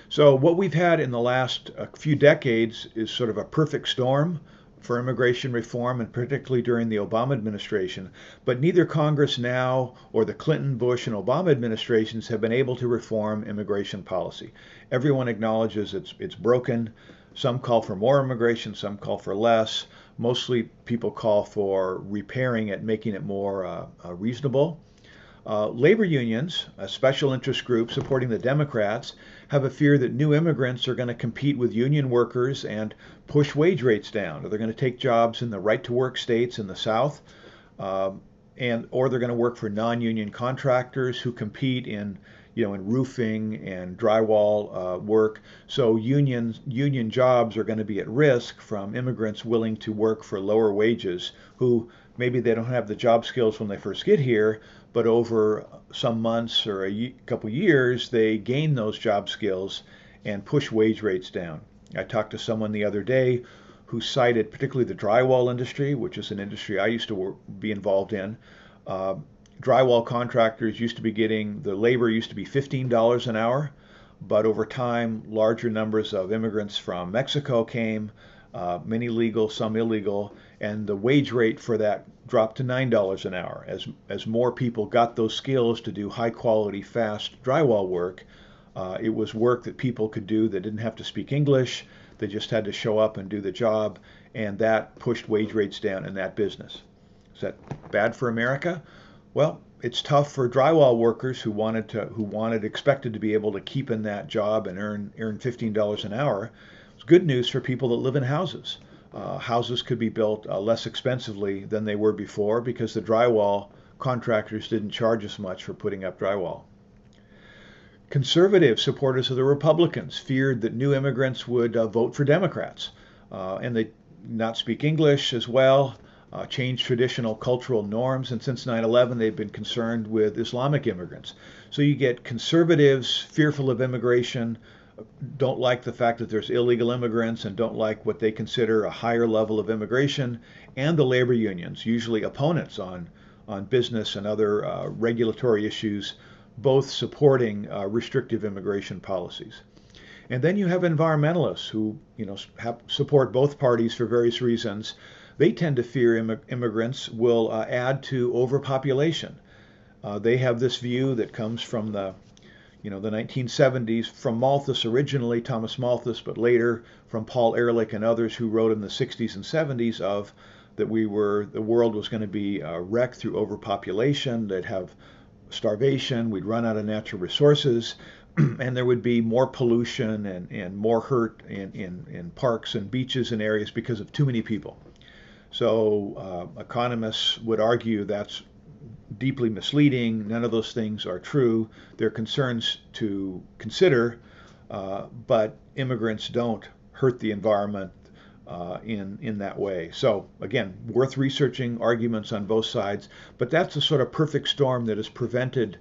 So what we've had in the last few decades is sort of a perfect storm for immigration reform, and particularly during the Obama administration. But neither Congress now or the Clinton, Bush, and Obama administrations have been able to reform immigration policy. Everyone acknowledges it's broken. Some call for more immigration, some call for less. Mostly people call for repairing it, making it more reasonable. Labor unions, a special interest group supporting the Democrats, have a fear that new immigrants are going to compete with union workers and push wage rates down. Or they're going to take jobs in the right-to-work states in the South, or they're going to work for non-union contractors who compete in roofing and drywall work. So union jobs are going to be at risk from immigrants willing to work for lower wages, who maybe they don't have the job skills when they first get here, but over some months or a couple years, they gain those job skills and push wage rates down. I talked to someone the other day who cited particularly the drywall industry, which is an industry I used to be involved in. Drywall contractors used to be the labor used to be $15 an hour, but over time, larger numbers of immigrants from Mexico came, many legal, some illegal, and the wage rate for that dropped to $9 an hour. As more people got those skills to do high quality, fast drywall work, it was work that people could do that didn't have to speak English. They just had to show up and do the job, and that pushed wage rates down in that business. Is that bad for America? Well, it's tough for drywall workers who expected to be able to keep in that job and earn $15 an hour. It's good news for people that live in houses. Houses could be built less expensively than they were before because the drywall contractors didn't charge as much for putting up drywall. Conservative supporters of the Republicans feared that new immigrants would vote for Democrats, and they not speak English as well, change traditional cultural norms, and since 9/11 they've been concerned with Islamic immigrants. So you get conservatives fearful of immigration, don't like the fact that there's illegal immigrants, and don't like what they consider a higher level of immigration, and the labor unions, usually opponents on business and other regulatory issues, both supporting restrictive immigration policies. And then you have environmentalists who support both parties for various reasons. They tend to fear immigrants will add to overpopulation. They have this view that comes from the 1970s, from Malthus originally, Thomas Malthus, but later from Paul Ehrlich and others who wrote in the 60s and 70s of that the world was going to be wrecked through overpopulation. They'd have starvation, we'd run out of natural resources, and there would be more pollution and more hurt in parks and beaches and areas because of too many people. So economists would argue that's deeply misleading. None of those things are true. They're concerns to consider, but immigrants don't hurt the environment in that way. So again, worth researching, arguments on both sides, but that's the sort of perfect storm that has prevented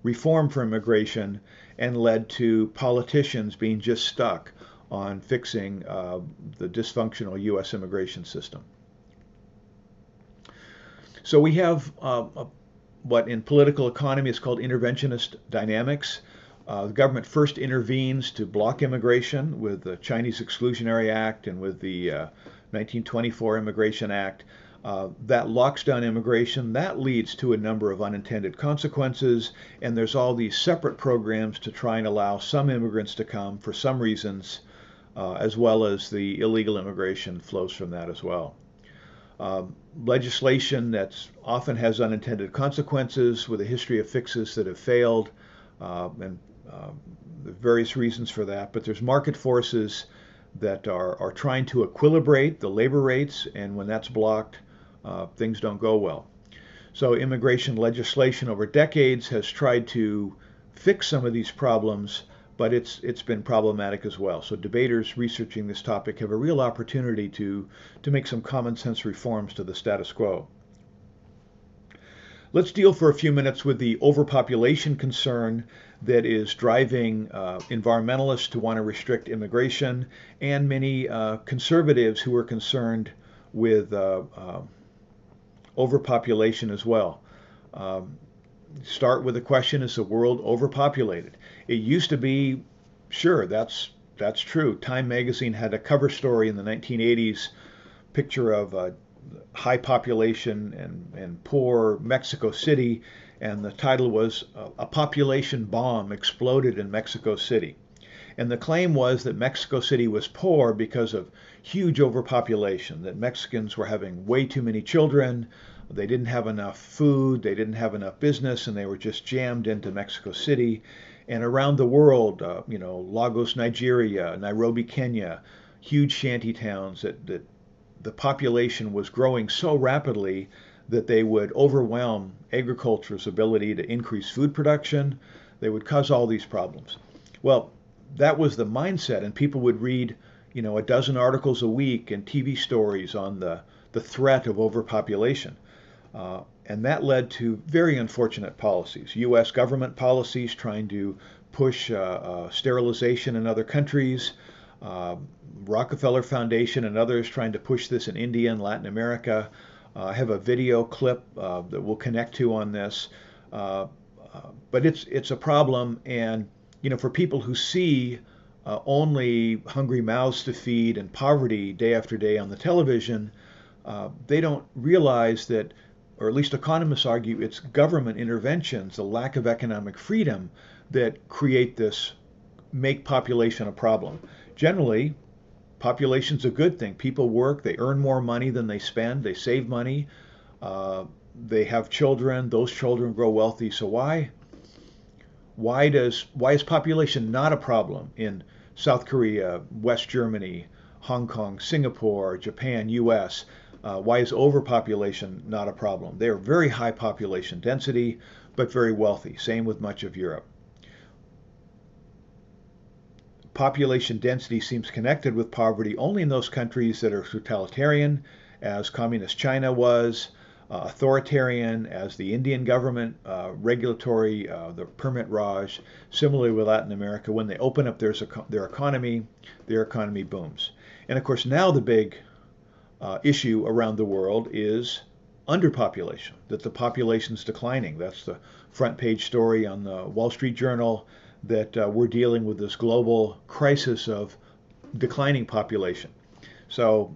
reform for immigration and led to politicians being just stuck on fixing the dysfunctional U.S. immigration system. So we have what in political economy is called interventionist dynamics. The government first intervenes to block immigration with the Chinese Exclusionary Act and with the 1924 Immigration Act. That locks down immigration. That leads to a number of unintended consequences, and there's all these separate programs to try and allow some immigrants to come for some reasons, as well as the illegal immigration flows from that as well. Legislation that often has unintended consequences with a history of fixes that have failed, and various reasons for that. But there's market forces that are trying to equilibrate the labor rates, and when that's blocked, things don't go well. So immigration legislation over decades has tried to fix some of these problems, but it's been problematic as well. So debaters researching this topic have a real opportunity to make some common sense reforms to the status quo. Let's deal for a few minutes with the overpopulation concern that is driving environmentalists to want to restrict immigration, and many conservatives who are concerned with overpopulation as well. Start with the question, is the world overpopulated? It used to be Sure, that's true. Time magazine had a cover story in the 1980s, picture of a high population and poor Mexico City, and the title was "A Population Bomb Exploded in Mexico City." And the claim was that Mexico City was poor because of huge overpopulation, that Mexicans were having way too many children, they didn't have enough food, they didn't have enough business, and they were just jammed into Mexico City. And around the world, Lagos, Nigeria, Nairobi, Kenya, huge shanty towns, that the population was growing so rapidly that they would overwhelm agriculture's ability to increase food production. They would cause all these problems. Well, that was the mindset, and people would read, a dozen articles a week and TV stories on the threat of overpopulation. And that led to very unfortunate policies. U.S. government policies trying to push sterilization in other countries, uh, Rockefeller Foundation and others trying to push this in India and Latin America. I have a video clip that we'll connect to on this. Uh, but it's a problem, and for people who see only hungry mouths to feed and poverty day after day on the television, they don't realize that, or at least economists argue, it's government interventions, the lack of economic freedom that create this, make population a problem. Generally, population's a good thing. People work, they earn more money than they spend, they save money, uh, they have children, those children grow wealthy. So why is population not a problem in South Korea, West Germany, Hong Kong, Singapore, Japan, US? Why is overpopulation not a problem? They are very high population density, but very wealthy. Same with much of Europe. Population density seems connected with poverty only in those countries that are totalitarian, as communist China was, authoritarian, as the Indian government, regulatory, the permit Raj. Similarly with Latin America, when they open up their economy booms. And of course, now the big issue around the world is underpopulation, that the population's declining. That's the front page story on the Wall Street Journal, that we're dealing with this global crisis of declining population. So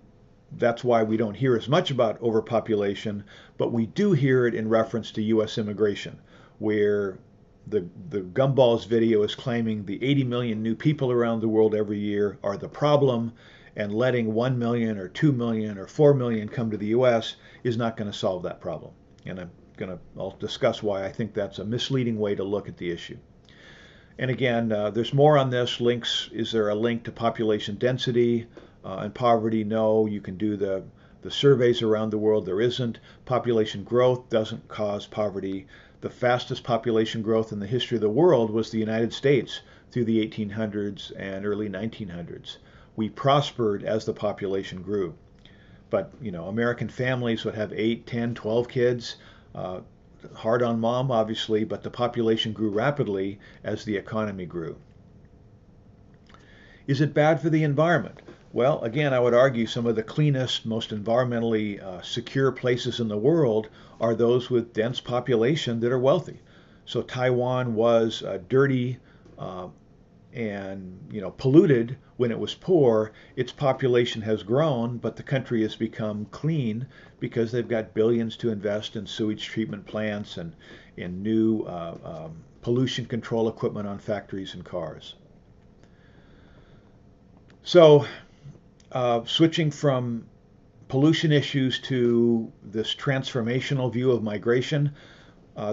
that's why we don't hear as much about overpopulation, but we do hear it in reference to U.S. immigration, where the Gumballs video is claiming the 80 million new people around the world every year are the problem, and letting 1 million or 2 million or 4 million come to the U.S. is not going to solve that problem. And I'll discuss why I think that's a misleading way to look at the issue. And again, there's more on this. Links, is there a link to population density and poverty? No, you can do the surveys around the world. There isn't. Population growth doesn't cause poverty. The fastest population growth in the history of the world was the United States through the 1800s and early 1900s. We prospered as the population grew. But, American families would have 8, 10, 12 kids. Hard on mom, obviously, but the population grew rapidly as the economy grew. Is it bad for the environment? Well, again, I would argue some of the cleanest, most environmentally secure places in the world are those with dense population that are wealthy. So Taiwan was dirty and polluted when it was poor. Its population has grown, but the country has become clean because they've got billions to invest in sewage treatment plants and in new pollution control equipment on factories and cars. So switching from pollution issues to this transformational view of migration,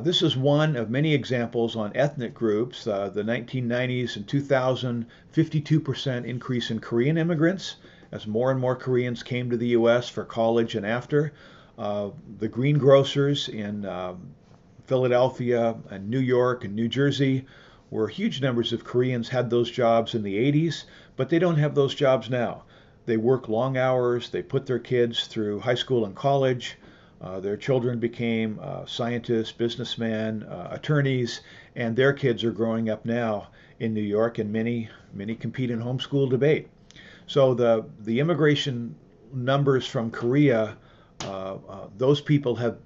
this is one of many examples on ethnic groups. The 1990s and 2000, 52% increase in Korean immigrants as more and more Koreans came to the U.S. for college and after. The greengrocers in Philadelphia and New York and New Jersey, where huge numbers of Koreans had those jobs in the 80s, but they don't have those jobs now. They work long hours, they put their kids through high school and college. Their children became scientists, businessmen, attorneys, and their kids are growing up now in New York, and many compete in homeschool debate. So the immigration numbers from Korea, those people have,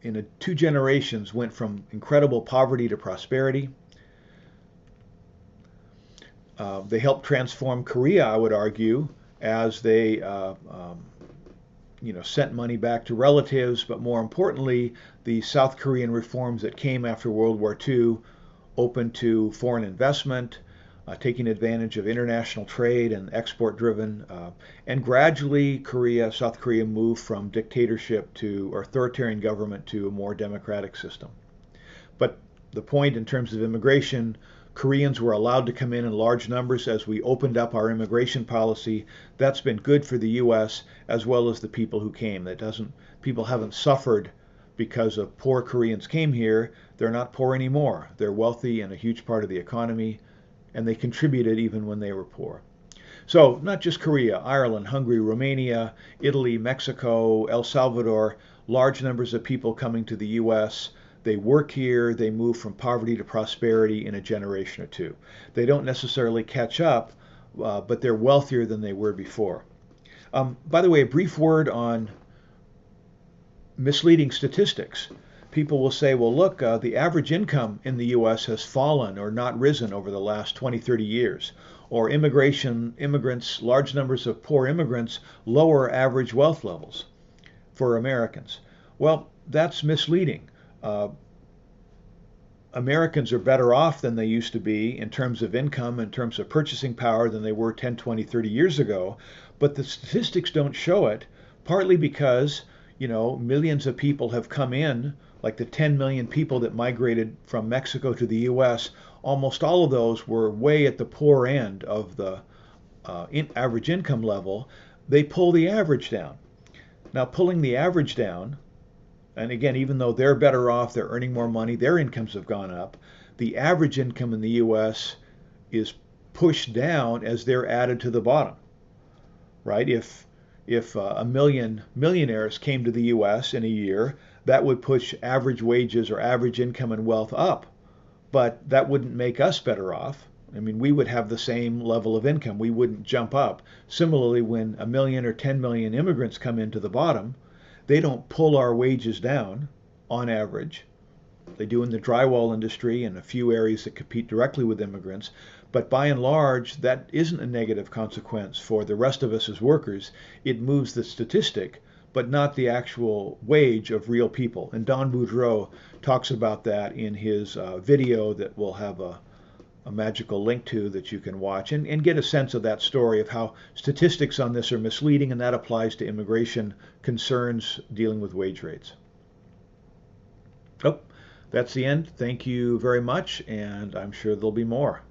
in 2 generations, went from incredible poverty to prosperity. They helped transform Korea, I would argue, as they sent money back to relatives, but more importantly, the South Korean reforms that came after World War II, open to foreign investment, taking advantage of international trade and export-driven, and gradually South Korea moved from dictatorship to authoritarian government to a more democratic system. But the point in terms of immigration, Koreans were allowed to come in large numbers as we opened up our immigration policy. That's been good for the U.S. as well as the people who came. People haven't suffered because of poor Koreans came here. They're not poor anymore. They're wealthy and a huge part of the economy, and they contributed even when they were poor. So not just Korea, Ireland, Hungary, Romania, Italy, Mexico, El Salvador, large numbers of people coming to the U.S. They work here, they move from poverty to prosperity in a generation or two. They don't necessarily catch up, but they're wealthier than they were before. By the way, a brief word on misleading statistics. People will say, well, look, the average income in the U.S. has fallen or not risen over the last 20, 30 years. Or immigrants, large numbers of poor immigrants, lower average wealth levels for Americans. Well, that's misleading. Americans are better off than they used to be in terms of income, in terms of purchasing power than they were 10, 20, 30 years ago. But the statistics don't show it, partly because, millions of people have come in, like the 10 million people that migrated from Mexico to the U.S. Almost all of those were way at the poor end of the average income level. They pull the average down. Now, pulling the average down, and again, even though they're better off, they're earning more money, their incomes have gone up, the average income in the U.S. is pushed down as they're added to the bottom, right? If a million millionaires came to the U.S. in a year, that would push average wages or average income and wealth up, but that wouldn't make us better off. I mean, we would have the same level of income. We wouldn't jump up. Similarly, when a million or 10 million immigrants come into the bottom, they don't pull our wages down on average. They do in the drywall industry and a few areas that compete directly with immigrants. But by and large, that isn't a negative consequence for the rest of us as workers. It moves the statistic, but not the actual wage of real people. And Don Boudreaux talks about that in his video that we'll have a magical link to that you can watch and get a sense of that story of how statistics on this are misleading, and that applies to immigration concerns dealing with wage rates. Oh, that's the end. Thank you very much, and I'm sure there'll be more.